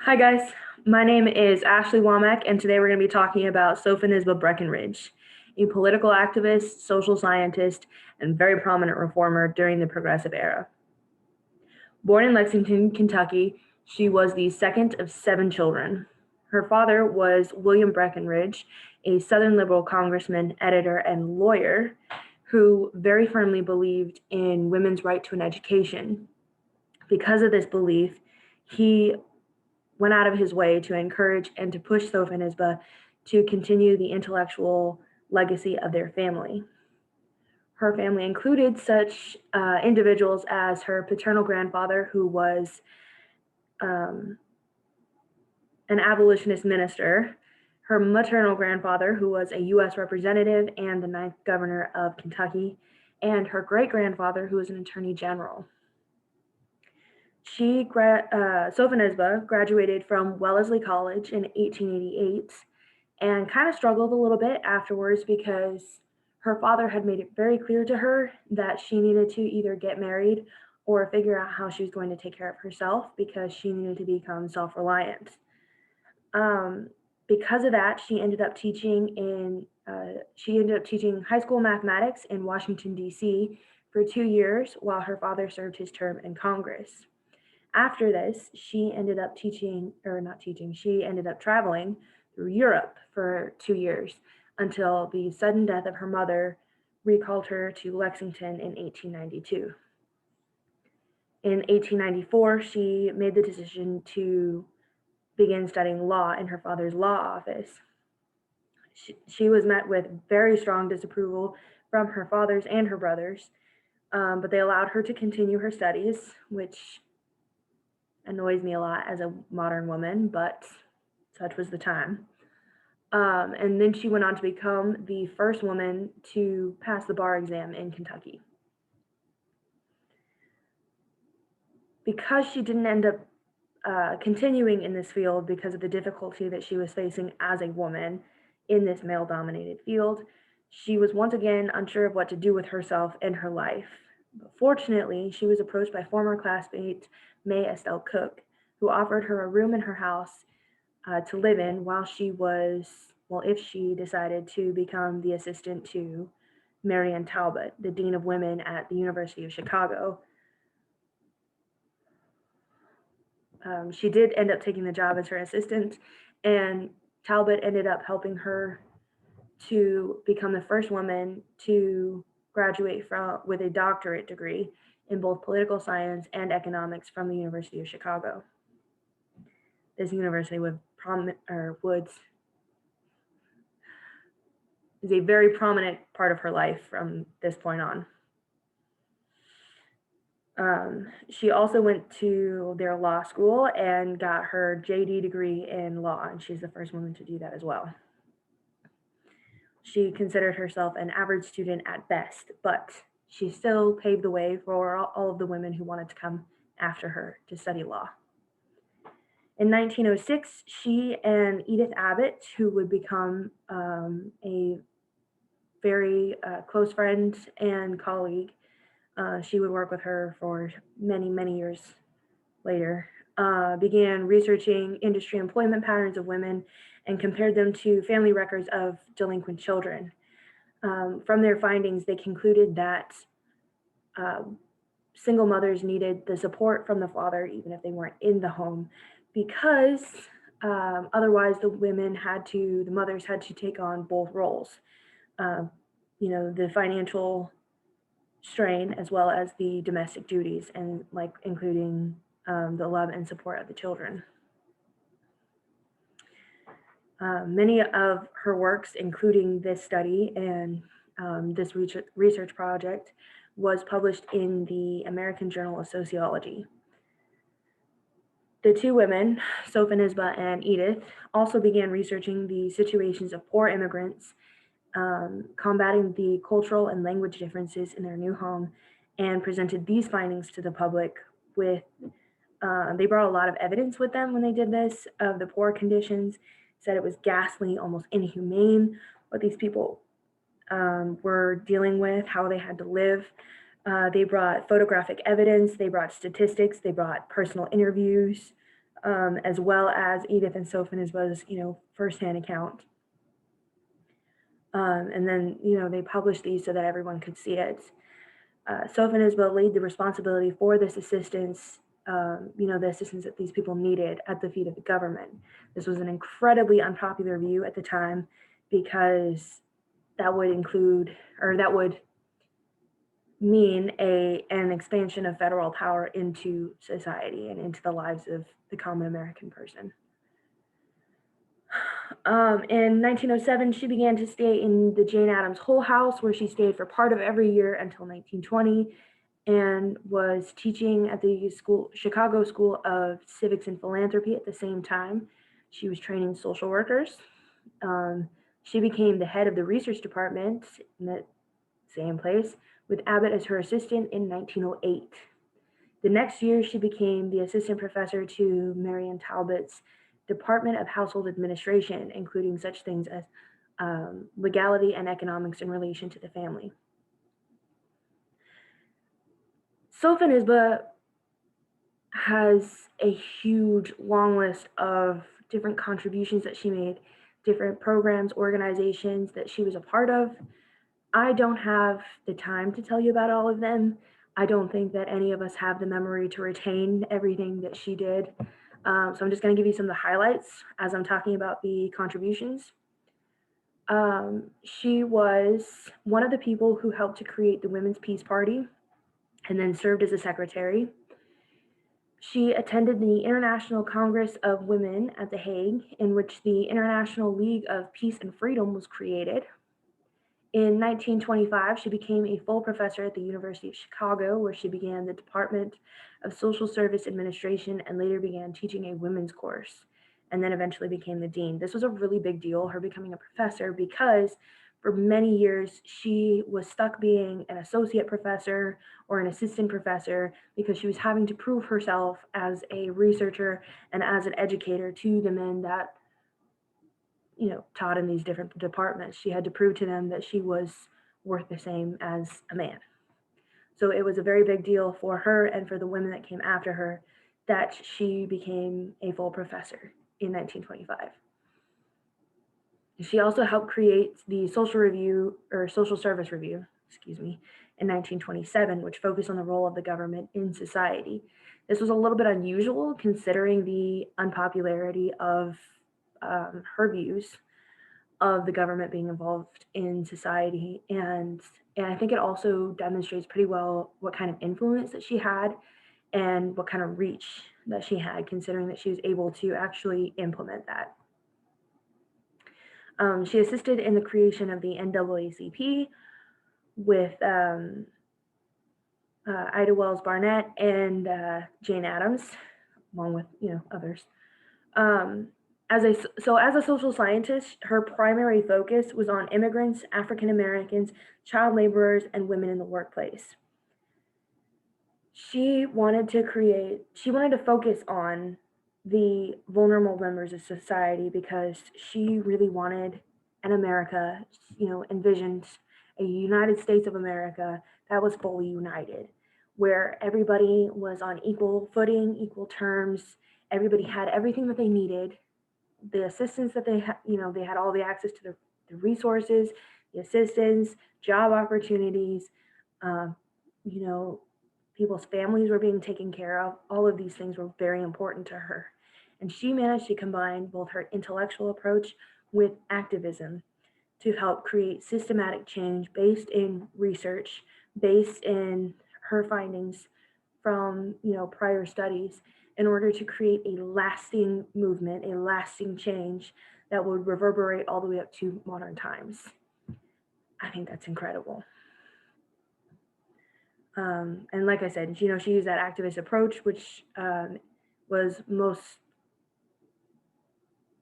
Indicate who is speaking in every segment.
Speaker 1: Hi guys, my name is Ashley Womack, and today we're going to be talking about Sophonisba Breckinridge, a political activist, social scientist, and very prominent reformer during the Progressive Era. Born in Lexington, Kentucky, she was the second of 7 children. Her father was William Breckinridge, a Southern liberal congressman, editor, and lawyer who very firmly believed in women's right to an education. Because of this belief, he went out of his way to encourage and to push Sophonisba to continue the intellectual legacy of their family. Her family included such individuals as her paternal grandfather, who was um, an abolitionist minister, her maternal grandfather, who was a U.S. representative and the 9th governor of Kentucky, and her great grandfather, who was an attorney general. Sophonisba graduated from Wellesley College in 1888 and kind of struggled a little bit afterwards because her father had made it very clear to her that she needed to either get married or figure out how she was going to take care of herself because she needed to become self-reliant. Um, because of that, she ended up teaching high school mathematics in Washington, D.C. for 2 years while her father served his term in Congress. After this, she ended up traveling through Europe for 2 years until the sudden death of her mother recalled her to Lexington in 1892. In 1894, she made the decision to begin studying law in her father's law office. She was met with very strong disapproval from her fathers and her brothers, but they allowed her to continue her studies, which annoys me a lot as a modern woman, but such was the time. And then she went on to become the first woman to pass the bar exam in Kentucky. Because she didn't end up continuing in this field because of the difficulty that she was facing as a woman in this male-dominated field, she was once again unsure of what to do with herself and her life. But fortunately, she was approached by former classmate May Estelle Cook, who offered her a room in her house to live in if she decided to become the assistant to Marian Talbot, the Dean of Women at the University of Chicago. She did end up taking the job as her assistant, and Talbot ended up helping her to become the first woman to graduate with a doctorate degree in both political science and economics from the University of Chicago. This university is a very prominent part of her life from this point on. She also went to their law school and got her JD degree in law, and she's the first woman to do that as well. She considered herself an average student at best, but she still paved the way for all of the women who wanted to come after her to study law. In 1906, she and Edith Abbott, who would become a very close friend and colleague, she would work with her for many, many years later, began researching industry employment patterns of women and compared them to family records of delinquent children. From their findings, they concluded that single mothers needed the support from the father, even if they weren't in the home, because otherwise the mothers had to take on both roles. The financial strain as well as the domestic duties, and including the love and support of the children. Many of her works, including this study and this research project, was published in the American Journal of Sociology. The two women, Sophonisba and Edith, also began researching the situations of poor immigrants, combating the cultural and language differences in their new home, and presented these findings to the public they brought a lot of evidence with them when they did this of the poor conditions, said it was ghastly, almost inhumane what these people were dealing with, how they had to live. They brought photographic evidence, they brought statistics, they brought personal interviews, as well as Edith and Sophonisba's, firsthand account. And then, they published these so that everyone could see it. Sophonisba laid the responsibility for this assistance, the assistance that these people needed at the feet of the government. This was an incredibly unpopular view at the time because that would mean an expansion of federal power into society and into the lives of the common American person. In 1907, she began to stay in the Jane Addams Hull House, where she stayed for part of every year until 1920, and was teaching at the Chicago School of Civics and Philanthropy at the same time. She was training social workers. She became the head of the research department in that same place, with Abbott as her assistant in 1908. The next year, she became the assistant professor to Marion Talbot's Department of Household Administration, including such things as legality and economics in relation to the family. Sophonisba has a huge, long list of different contributions that she made, different programs, organizations that she was a part of. I don't have the time to tell you about all of them. I don't think that any of us have the memory to retain everything that she did. So I'm just going to give you some of the highlights as I'm talking about the contributions. She was one of the people who helped to create the Women's Peace Party and then served as a secretary. She attended the International Congress of Women at The Hague, in which the International League of Peace and Freedom was created. In 1925, she became a full professor at the University of Chicago, where she began the Department of Social Service Administration and later began teaching a women's course, and then eventually became the dean. This was a really big deal, her becoming a professor, because for many years she was stuck being an associate professor or an assistant professor because she was having to prove herself as a researcher and as an educator to the men that taught in these different departments. She had to prove to them that she was worth the same as a man. So it was a very big deal for her and for the women that came after her that she became a full professor in 1925. She also helped create the Social Service Review, in 1927, which focused on the role of the government in society. This was a little bit unusual considering the unpopularity of her views of the government being involved in society. And I think it also demonstrates pretty well what kind of influence that she had and what kind of reach that she had, considering that she was able to actually implement that. She assisted in the creation of the NAACP with Ida Wells Barnett and Jane Addams, along with others. As a social scientist, her primary focus was on immigrants, African Americans, child laborers, and women in the workplace. She wanted to focus on the vulnerable members of society because she really wanted an America, envisioned a United States of America that was fully united, where everybody was on equal footing, equal terms, everybody had everything that they needed, the assistance that they had, they had all the access to the resources, the assistance, job opportunities, people's families were being taken care of. All of these things were very important to her. And she managed to combine both her intellectual approach with activism to help create systematic change based in research, based in her findings from prior studies, in order to create a lasting movement, a lasting change that would reverberate all the way up to modern times. I think that's incredible. And like I said, she used that activist approach, which was most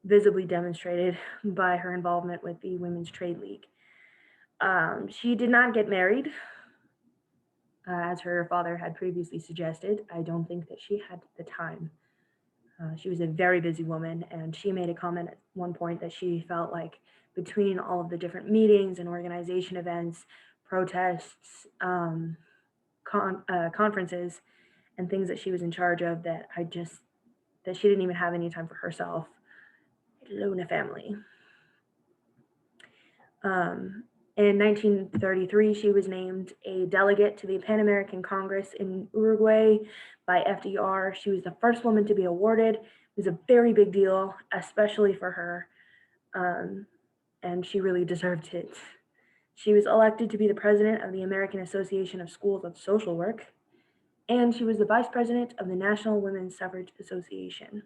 Speaker 1: visibly demonstrated by her involvement with the Women's Trade League. She did not get married, as her father had previously suggested. I don't think that she had the time. She was a very busy woman, and she made a comment at one point that she felt like between all of the different meetings and organization events, protests, conferences, and things that she was in charge of, that that she didn't even have any time for herself, alone a family. In 1933, she was named a delegate to the Pan American Congress in Uruguay by FDR. She was the first woman to be awarded. It was a very big deal, especially for her, and she really deserved it. She was elected to be the president of the American Association of Schools of Social Work, and she was the vice president of the National Women's Suffrage Association.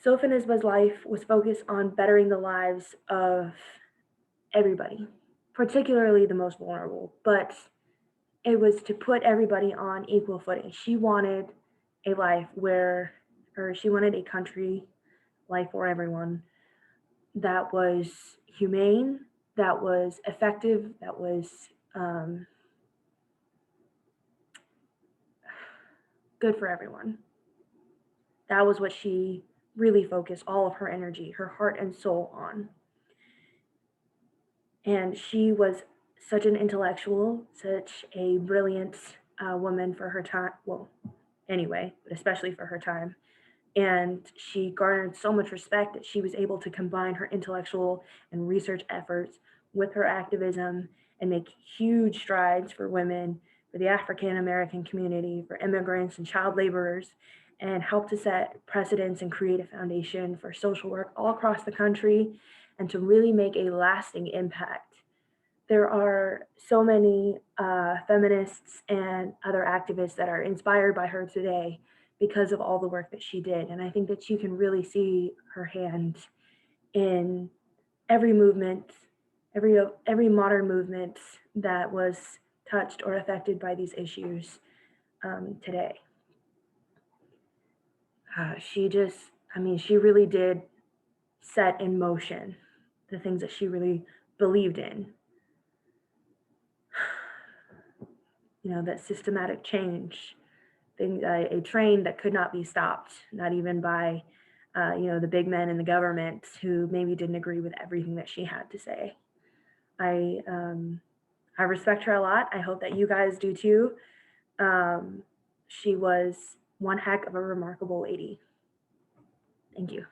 Speaker 1: Sophonisba's life was focused on bettering the lives of everybody, particularly the most vulnerable, but it was to put everybody on equal footing. She wanted a life where, or she wanted a country, life for everyone, that was humane, that was effective, that was good for everyone. That was what she really focused all of her energy, her heart and soul on. And she was such an intellectual, such a brilliant woman for her time. Well, anyway, but especially for her time. And she garnered so much respect that she was able to combine her intellectual and research efforts with her activism and make huge strides for women, for the African American community, for immigrants and child laborers, and help to set precedents and create a foundation for social work all across the country and to really make a lasting impact. There are so many feminists and other activists that are inspired by her today because of all the work that she did. And I think that you can really see her hand in every movement, every modern movement that was touched or affected by these issues today. She really did set in motion the things that she really believed in. That systematic change, a train that could not be stopped, not even by, the big men in the government who maybe didn't agree with everything that she had to say. I respect her a lot. I hope that you guys do too. She was one heck of a remarkable lady. Thank you.